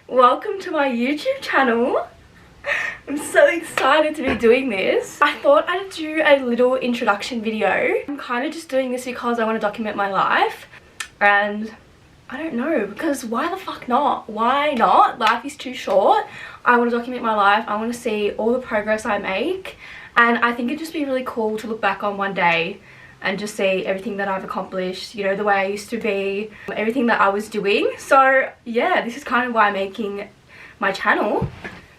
Welcome to my YouTube channel. I'm so excited to be doing this. I thought I'd do a little introduction video. I'm kind of just doing this because I want to document my life, and I don't know, because why the fuck not? Why not? Life is too short. I want to document my life. I want to see all the progress I make, and I think it'd just be really cool to look back on one day and just see everything that I've accomplished, you know, the way I used to be, everything that I was doing. So yeah, this is kind of why I'm making my channel.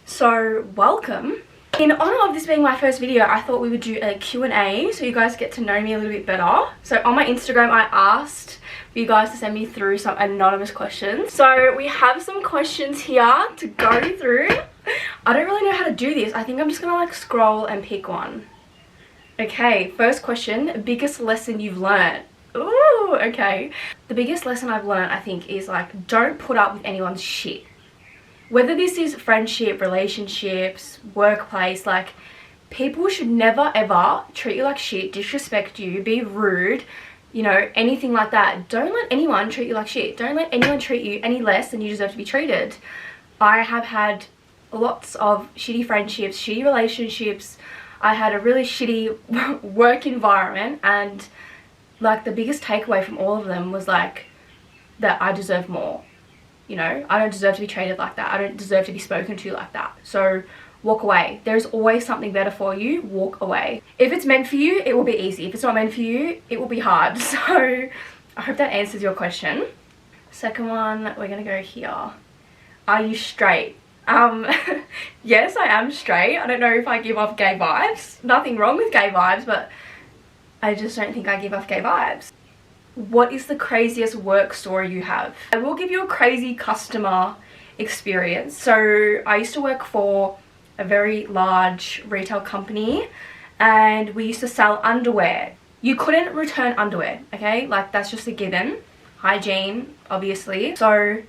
So welcome. In honor of this being my first video, I thought we would do a Q&A so you guys get to know me a little bit better. So on my Instagram, I asked for you guys to send me through some anonymous questions. So we have some questions here to go through. I don't really know how to do this. I think I'm just gonna like scroll and pick one. Okay, first question, biggest lesson you've learned. Ooh, okay. The biggest lesson I've learned, I think, is like, don't put up with anyone's shit. Whether this is friendship, relationships, workplace, like, people should never ever treat you like shit, disrespect you, be rude, you know, anything like that. Don't let anyone treat you like shit. Don't let anyone treat you any less than you deserve to be treated. I have had lots of shitty friendships, shitty relationships. I had a really shitty work environment, and like the biggest takeaway from all of them was like that I deserve more. You know, I don't deserve to be treated like that. I don't deserve to be spoken to like that. So walk away. There's always something better for you. Walk away. If it's meant for you, it will be easy. If it's not meant for you, it will be hard. So I hope that answers your question. Second one, we're gonna go here. Are you straight? Yes, I am straight. I don't know if I give off gay vibes. Nothing wrong with gay vibes, but I just don't think I give off gay vibes. What is the craziest work story you have? I will give you a crazy customer experience. So I used to work for a very large retail company, and we used to sell underwear. You couldn't return underwear, okay? Like, that's just a given. Hygiene, obviously. So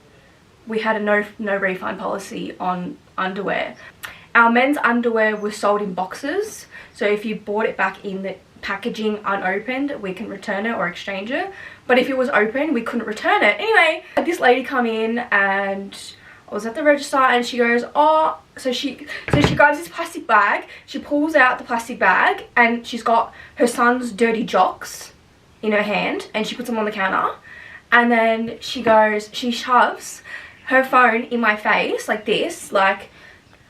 we had a no refund policy on underwear. Our men's underwear was sold in boxes, so if you bought it back in the packaging unopened, we can return it or exchange it. But if it was open, we couldn't return it. Anyway, this lady come in, and I was at the register, and she goes, oh, so she grabs this plastic bag, she pulls out the plastic bag, and she's got her son's dirty jocks in her hand, and she puts them on the counter, and then she goes, she shoves her phone in my face like this, like,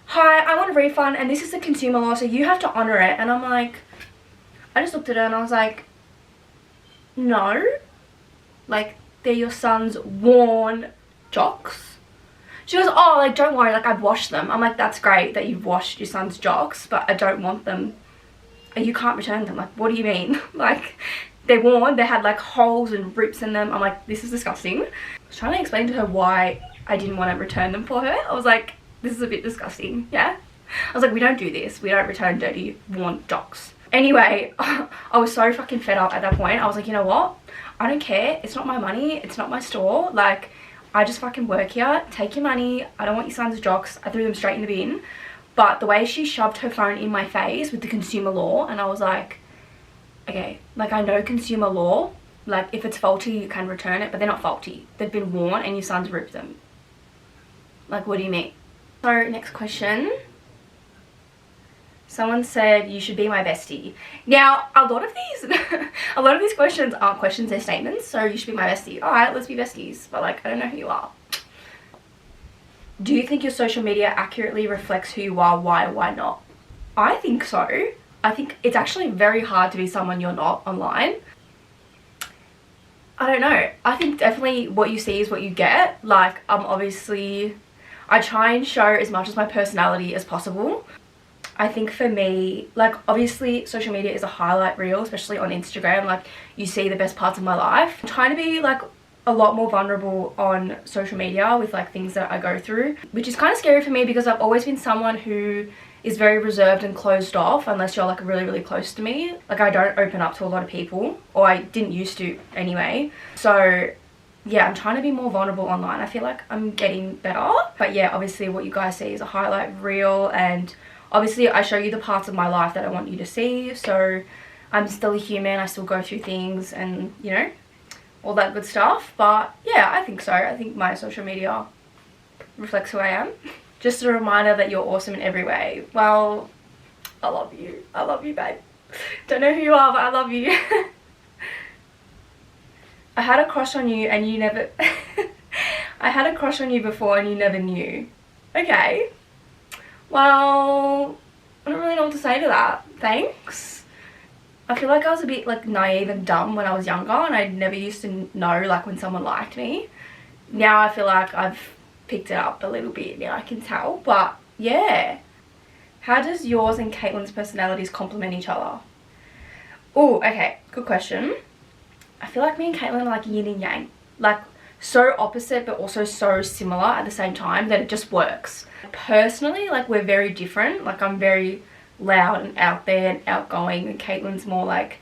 hi, I want a refund, and this is the consumer law, so you have to honor it. And I'm like, I just looked at her and I was like, no, like, they're your son's worn jocks. She goes, oh, like, don't worry, like, I've washed them. I'm like, that's great that you've washed your son's jocks, but I don't want them, and you can't return them. Like, what do you mean? Like, they're worn, they had like holes and rips in them. I'm like, this is disgusting. I was trying to explain to her why I didn't want to return them for her. I was like, this is a bit disgusting, yeah? I was like, we don't do this. We don't return dirty, worn jocks. Anyway, I was so fucking fed up at that point. I was like, you know what? I don't care. It's not my money. It's not my store. Like, I just fucking work here. Take your money. I don't want your son's jocks. I threw them straight in the bin. But the way she shoved her phone in my face with the consumer law, and I was like, okay, like, I know consumer law. Like, if it's faulty, you can return it, but they're not faulty. They've been worn and your son's ripped them. Like, what do you mean? So, next question. Someone said you should be my bestie. Now, a lot of these questions aren't questions, they're statements. So, you should be my bestie. Alright, let's be besties. But like, I don't know who you are. Do you think your social media accurately reflects who you are? Why or why not? I think so. I think it's actually very hard to be someone you're not online. I don't know. I think definitely what you see is what you get. Like, obviously, I try and show as much as my personality as possible. I think for me, like, obviously social media is a highlight reel, especially on Instagram. Like, you see the best parts of my life. I'm trying to be like a lot more vulnerable on social media with like things that I go through, which is kind of scary for me because I've always been someone who is very reserved and closed off unless you're like really, really close to me. Like, I don't open up to a lot of people, or I didn't used to anyway. So yeah, I'm trying to be more vulnerable online. I feel like I'm getting better. But yeah, obviously what you guys see is a highlight reel, and obviously I show you the parts of my life that I want you to see. So I'm still a human, I still go through things, and you know, all that good stuff. But yeah, I think so. I think my social media reflects who I am. Just a reminder that you're awesome in every way. Well, I love you. I love you, babe. Don't know who you are, but I love you. I had a crush on you and you never... I had a crush on you before and you never knew. Okay. Well, I don't really know what to say to that. Thanks. I feel like I was a bit like naive and dumb when I was younger, and I never used to know like when someone liked me. Now I feel like I've picked it up a little bit. Now I can tell. But yeah. How does yours and Caitlin's personalities complement each other? Oh, okay. Good question. I feel like me and Caitlin are like yin and yang. Like so opposite but also so similar at the same time that it just works. Personally, like we're very different. Like I'm very loud and out there and outgoing, and Caitlin's more like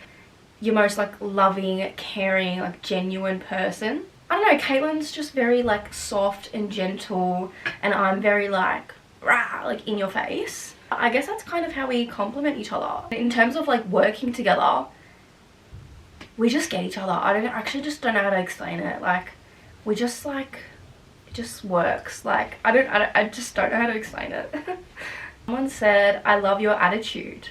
your most like loving, caring, like genuine person. I don't know, Caitlin's just very like soft and gentle, and I'm very like rah, like in your face. I guess that's kind of how we complement each other. In terms of like working together, we just get each other. I actually just don't know how to explain it. Like we just like, it just works. Like I just don't know how to explain it. Someone said, I love your attitude.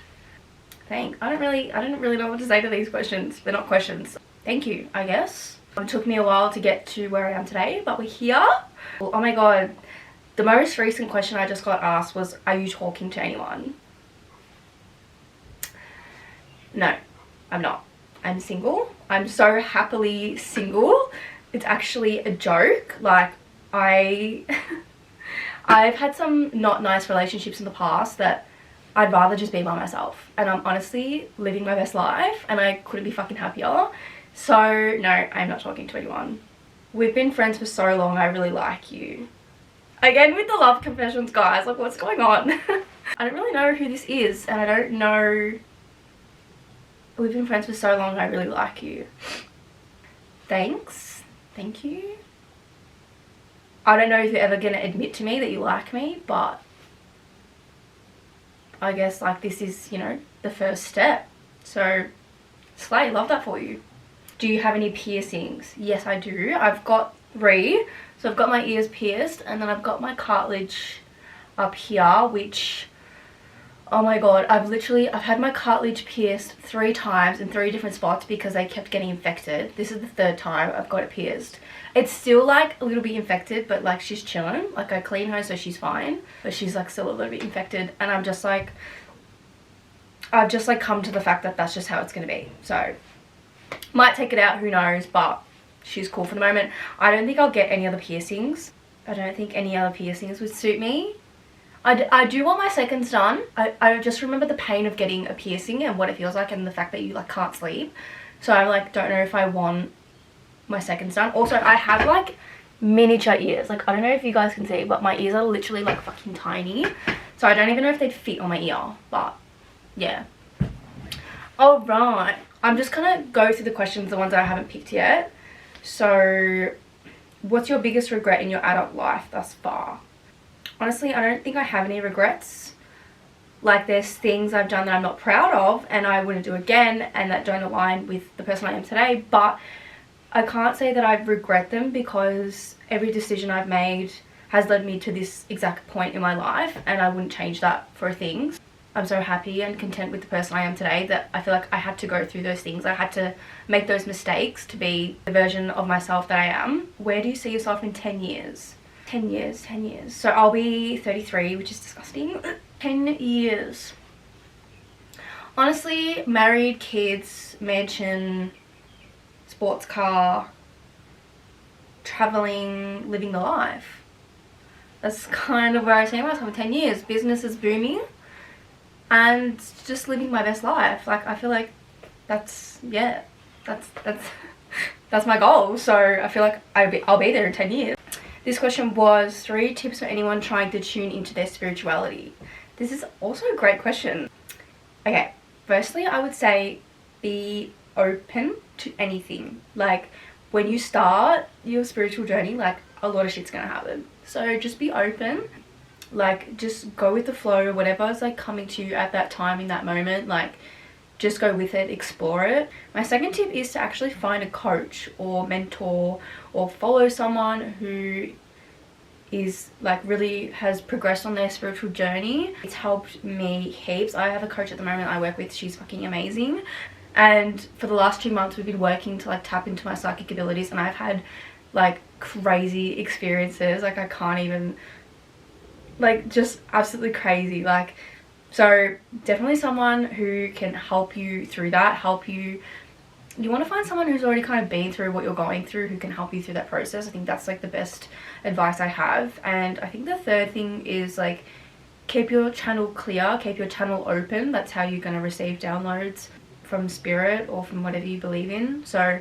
Thanks. I don't really know what to say to these questions. They're not questions. Thank you, I guess. It took me a while to get to where I am today, but we're here. Oh my god. The most recent question I just got asked was, are you talking to anyone? No, I'm not. I'm single. I'm so happily single. It's actually a joke. Like I've had some not nice relationships in the past that I'd rather just be by myself, and I'm honestly living my best life and I couldn't be fucking happier. So no, I'm not talking to anyone. We've been friends for so long, I really like you. Again with the love confessions, guys, like what's going on? I don't really know who this is, and I don't know. We've been friends for so long, I really like you. Thanks. Thank you. I don't know if you're ever gonna admit to me that you like me, but I guess like this is, you know, the first step. So slay, love that for you. Do you have any piercings? Yes, I do. I've got 3. So I've got my ears pierced, and then I've got my cartilage up here, which, oh my god, I've had my cartilage pierced 3 times in 3 different spots because they kept getting infected. This is the 3rd time I've got it pierced. It's still like a little bit infected, but like she's chilling. Like I clean her so she's fine, but she's like still a little bit infected, and I'm just like, I've just like come to the fact that that's just how it's gonna be. So might take it out, who knows, but she's cool for the moment. I don't think I'll get any other piercings. I don't think any other piercings would suit me. I do want my seconds done. I just remember the pain of getting a piercing and what it feels like, and the fact that you like can't sleep. So I like don't know if I want my seconds done. Also, I have like miniature ears. Like I don't know if you guys can see, but my ears are literally like fucking tiny. So I don't even know if they'd fit on my ear, but yeah. Alright, I'm just gonna go through the questions, the ones that I haven't picked yet. So what's your biggest regret in your adult life thus far? Honestly, I don't think I have any regrets. Like there's things I've done that I'm not proud of and I wouldn't do again, and that don't align with the person I am today, but I can't say that I regret them because every decision I've made has led me to this exact point in my life, and I wouldn't change that for things. I'm so happy and content with the person I am today that I feel like I had to go through those things. I had to make those mistakes to be the version of myself that I am. Where do you see yourself in 10 years? 10 years, 10 years. So I'll be 33, which is disgusting. 10 years. Honestly, married, kids, mansion, sports car, traveling, living the life. That's kind of where I see myself in 10 years. Business is booming and just living my best life. Like I feel like that's my goal. So I feel like I'll be there in 10 years. This question was 3 tips for anyone trying to tune into their spirituality. This is also a great question. Okay, firstly I would say be open to anything. Like when you start your spiritual journey, like a lot of shit's gonna happen. So just be open. Like just go with the flow, whatever's like coming to you at that time in that moment. Like just go with it, explore it. My second tip is to actually find a coach or mentor or follow someone who is like really has progressed on their spiritual journey. It's helped me heaps. I have a coach at the moment I work with. She's fucking amazing. And for the last 2 months we've been working to like tap into my psychic abilities, and I've had like crazy experiences. Like I can't even, like, just absolutely crazy. Like, so definitely someone who can help you through that, help you. You want to find someone who's already kind of been through what you're going through, who can help you through that process. I think that's like the best advice I have. And I think the third thing is like keep your channel clear, keep your channel open. That's how you're going to receive downloads from spirit or from whatever you believe in. So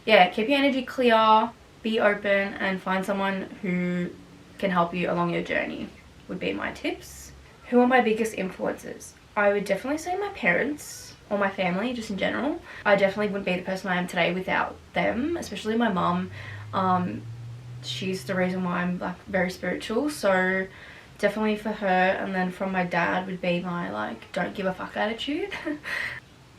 yeah, keep your energy clear, be open, and find someone who can help you along your journey would be my tips. Who are my biggest influences? I would definitely say my parents or my family, just in general. I definitely wouldn't be the person I am today without them, especially my mum. She's the reason why I'm like very spiritual, so definitely for her. And then from my dad would be my like don't give a fuck attitude.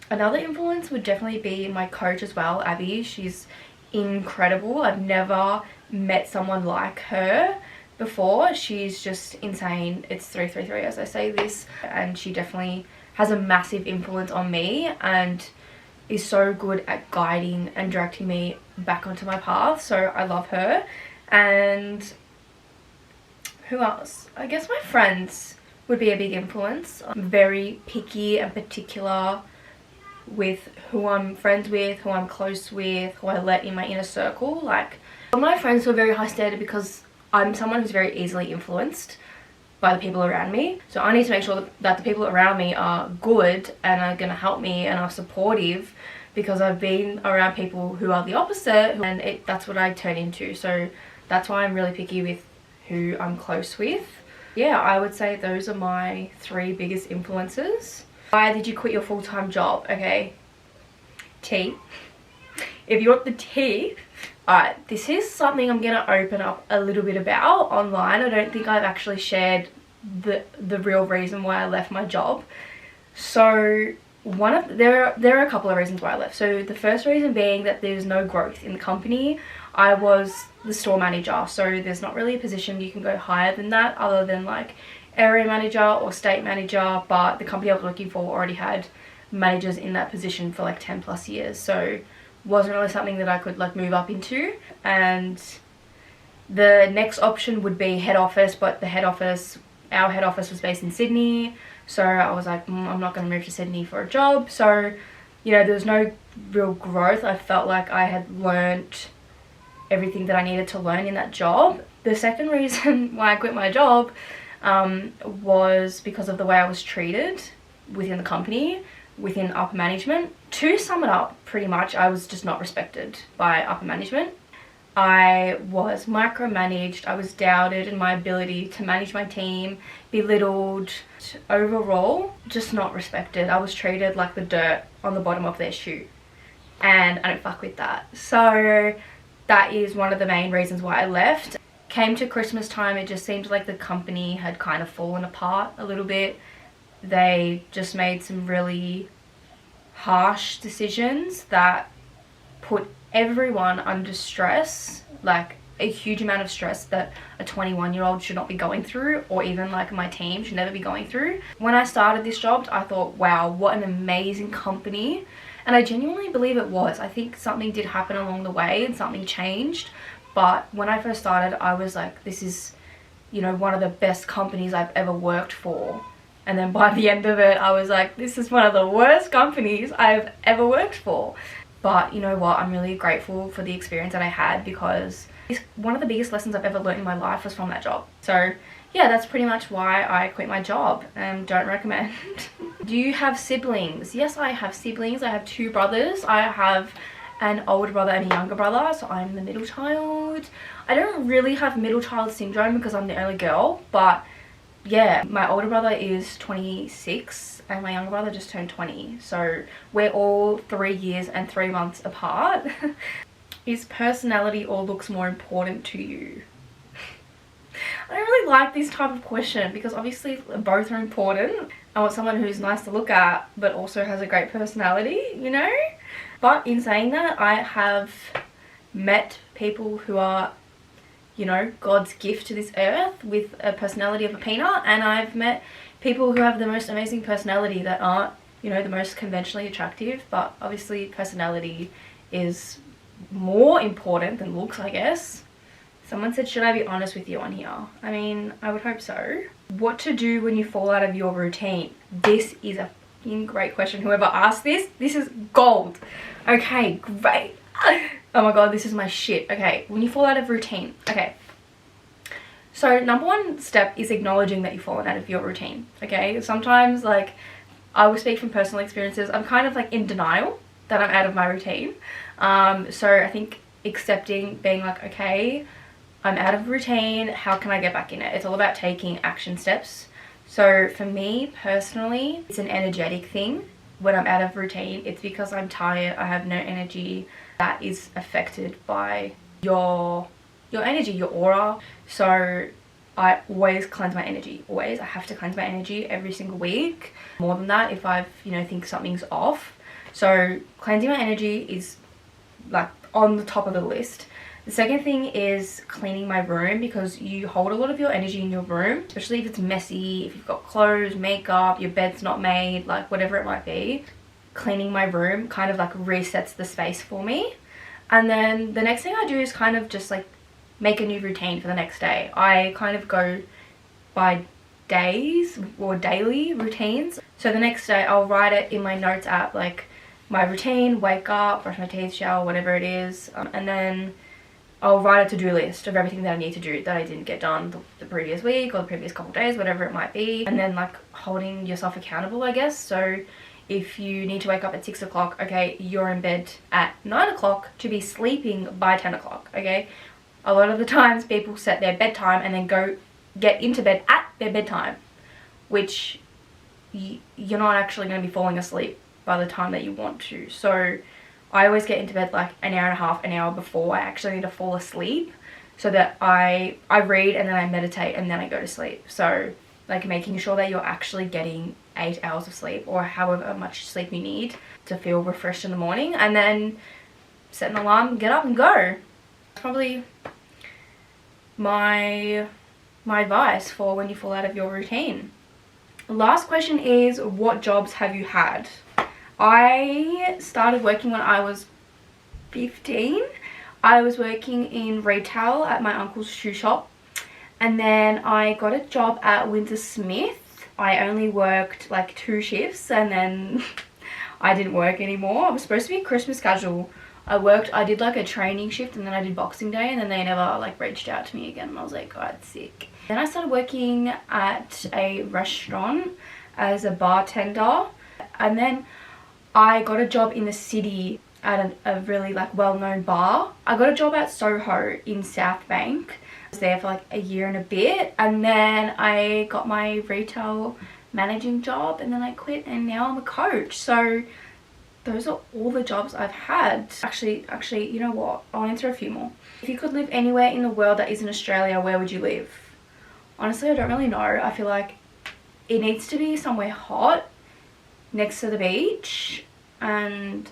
Another influence would definitely be my coach as well, Abby. She's incredible. I've never met someone like her before. She's just insane. It's 333 as I say this, and she definitely has a massive influence on me and is so good at guiding and directing me back onto my path. So I love her. And who else? I guess my friends would be a big influence. I'm very picky and particular with who I'm friends with, who I'm close with, who I let in my inner circle. Like, my friends are very high standard because I'm someone who's very easily influenced by the people around me. So I need to make sure that the people around me are good and are going to help me and are supportive, because I've been around people who are the opposite, and that's what I turn into. So that's why I'm really picky with who I'm close with. Yeah, I would say those are my 3 biggest influences. Why did you quit your full-time job? Okay, tea. If you want the tea, alright, this is something I'm going to open up a little bit about online. I don't think I've actually shared the real reason why I left my job. So there are a couple of reasons why I left. So the first reason being that there's no growth in the company. I was the store manager, so there's not really a position you can go higher than that other than like area manager or state manager, but the company I was looking for already had managers in that position for like 10 plus years, so wasn't really something that I could like move up into. And the next option would be head office, but our head office was based in Sydney, so I was like, I'm not going to move to Sydney for a job. So, you know, there was no real growth. I felt like I had learnt everything that I needed to learn in that job. The second reason why I quit my job was because of the way I was treated within the company, within upper management. To sum it up, pretty much, I was just not respected by upper management. I was micromanaged, I was doubted in my ability to manage my team, belittled. Overall, just not respected. I was treated like the dirt on the bottom of their shoe, and I don't fuck with that. So that is one of the main reasons why I left. Came to Christmas time, it just seemed like the company had kind of fallen apart a little bit. They just made some really harsh decisions that put everyone under stress, like a huge amount of stress that a 21-year-old should not be going through, or even like my team should never be going through. When I started this job, I thought, wow, what an amazing company. And I genuinely believe it was. I think something did happen along the way and something changed. But when I first started, I was like, this is, you know, one of the best companies I've ever worked for. And then by the end of it, I was like, this is one of the worst companies I've ever worked for. But you know what? I'm really grateful for the experience that I had, because one of the biggest lessons I've ever learned in my life was from that job. So yeah, that's pretty much why I quit my job, and don't recommend. Do you have siblings? Yes, I have siblings. I have 2 brothers. I have an older brother and a younger brother, so I'm the middle child. I don't really have middle child syndrome because I'm the only girl, but yeah, my older brother is 26 and my younger brother just turned 20, so we're all 3 years and 3 months apart. Is personality or looks more important to you? I don't really like this type of question, because obviously both are important. I want someone who's nice to look at but also has a great personality, you know? But in saying that, I have met people who are, you know, God's gift to this earth with a personality of a peanut, and I've met people who have the most amazing personality that aren't, you know, the most conventionally attractive, but obviously personality is more important than looks, I guess. Someone said, should I be honest with you on here? I mean, I would hope so. What to do when you fall out of your routine? This is a fucking great question. Whoever asked this is gold. Okay, great. Oh my god, this is my shit. Okay, when you fall out of routine. Okay. So number one step is acknowledging that you've fallen out of your routine. Okay, sometimes, like, I will speak from personal experiences, I'm kind of like in denial that I'm out of my routine. So I think accepting, being like, okay, I'm out of routine, how can I get back in it? It's all about taking action steps. So for me personally, it's an energetic thing. When I'm out of routine, it's because I'm tired, I have no energy. That is affected by your energy, your aura. So I always cleanse my energy, always. I have to cleanse my energy every single week. More than that if I've, you know, think something's off. So cleansing my energy is like on the top of the list. The second thing is cleaning my room, because you hold a lot of your energy in your room, especially if it's messy, if you've got clothes, makeup, your bed's not made, like whatever it might be. Cleaning my room kind of like resets the space for me. And then the next thing I do is kind of just like make a new routine for the next day. I kind of go by days or daily routines. So the next day I'll write it in my notes app, like my routine, wake up, brush my teeth, shower, whatever it is. And then I'll write a to-do list of everything that I need to do that I didn't get done the previous week or the previous couple of days, whatever it might be. And then like holding yourself accountable, I guess. So if you need to wake up at 6 o'clock, okay, you're in bed at 9 o'clock to be sleeping by 10 o'clock, okay? A lot of the times people set their bedtime and then go get into bed at their bedtime, which you're not actually going to be falling asleep by the time that you want to. So I always get into bed like an hour and a half, an hour before I actually need to fall asleep, so that I read and then I meditate and then I go to sleep. So like making sure that you're actually getting 8 hours of sleep or however much sleep you need to feel refreshed in the morning, and then set an alarm, get up and go. Probably my advice for when you fall out of your routine. Last question is, what jobs have you had? I started working when I was 15. I was working in retail at my uncle's shoe shop, and then I got a job at Windsor Smith. I only worked like 2 shifts and then I didn't work anymore. I was supposed to be Christmas casual. I did like a training shift, and then I did Boxing Day, and then they never like reached out to me again, and I was like, oh, that's sick. Then I started working at a restaurant as a bartender, and then I got a job in the city at a really like well-known bar. I got a job at Soho in South Bank. I was there for like a year and a bit, and then I got my retail managing job, and then I quit, and now I'm a coach. So those are all the jobs I've had. Actually, you know what? I'll answer a few more. If you could live anywhere in the world that isn't Australia, where would you live? Honestly, I don't really know. I feel like it needs to be somewhere hot, next to the beach, and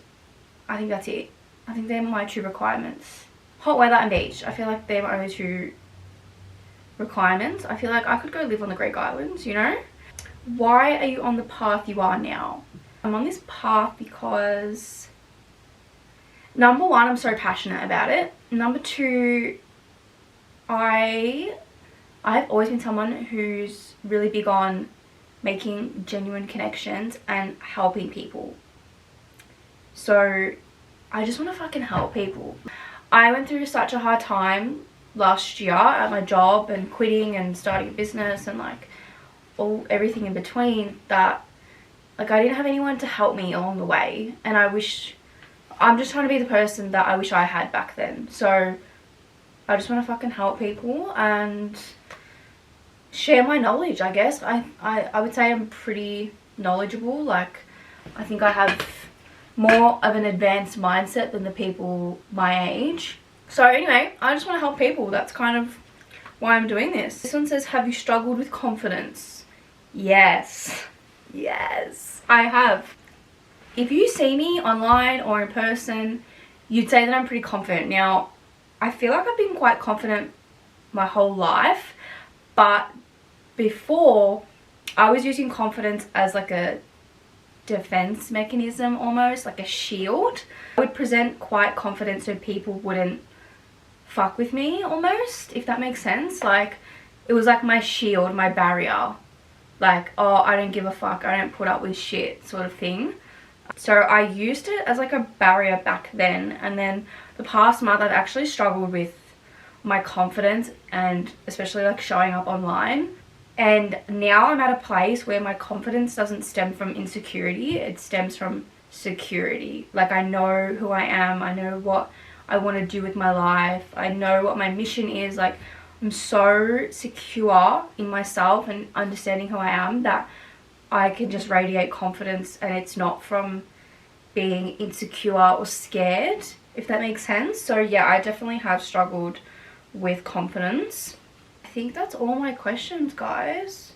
I think that's it. I think they're my 2 requirements. Hot weather and beach. I feel like they're my only 2 requirements. I feel like I could go live on the Greek Islands, you know? Why are you on the path you are now? I'm on this path because number 1, I'm so passionate about it. Number 2, I've always been someone who's really big on making genuine connections and helping people. So I just want to fucking help people. I went through such a hard time last year at my job and quitting and starting a business and like everything in between, that like I didn't have anyone to help me along the way, and I'm just trying to be the person that I wish I had back then. So I just want to fucking help people and share my knowledge, I guess. I would say I'm pretty knowledgeable. Like I think I have more of an advanced mindset than the people my age. So anyway, I just want to help people. That's kind of why I'm doing this. This one says, have you struggled with confidence? Yes. Yes, I have. If you see me online or in person, you'd say that I'm pretty confident. Now, I feel like I've been quite confident my whole life. But before, I was using confidence as like a defense mechanism, almost like a shield. I would present quite confident so people wouldn't fuck with me, almost, if that makes sense. Like, it was like my shield, my barrier. Like, oh, I don't give a fuck, I don't put up with shit, sort of thing. So I used it as like a barrier back then, and then the past month I've actually struggled with my confidence, and especially like showing up online. And now I'm at a place where my confidence doesn't stem from insecurity, it stems from security. Like, I know who I am, I know what I want to do with my life, I know what my mission is. Like, I'm so secure in myself and understanding who I am that I can just radiate confidence, and it's not from being insecure or scared, if that makes sense. So yeah, I definitely have struggled with confidence. I think that's all my questions, guys.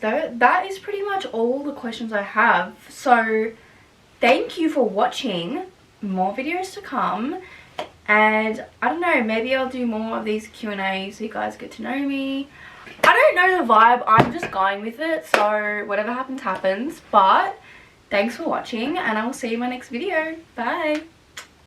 That is pretty much all the questions I have. So thank you for watching. More videos to come, and I don't know, maybe I'll do more of these Q&As so you guys get to know me. I don't know the vibe, I'm just going with it, so whatever happens happens. But thanks for watching, and I will see you in my next video. Bye.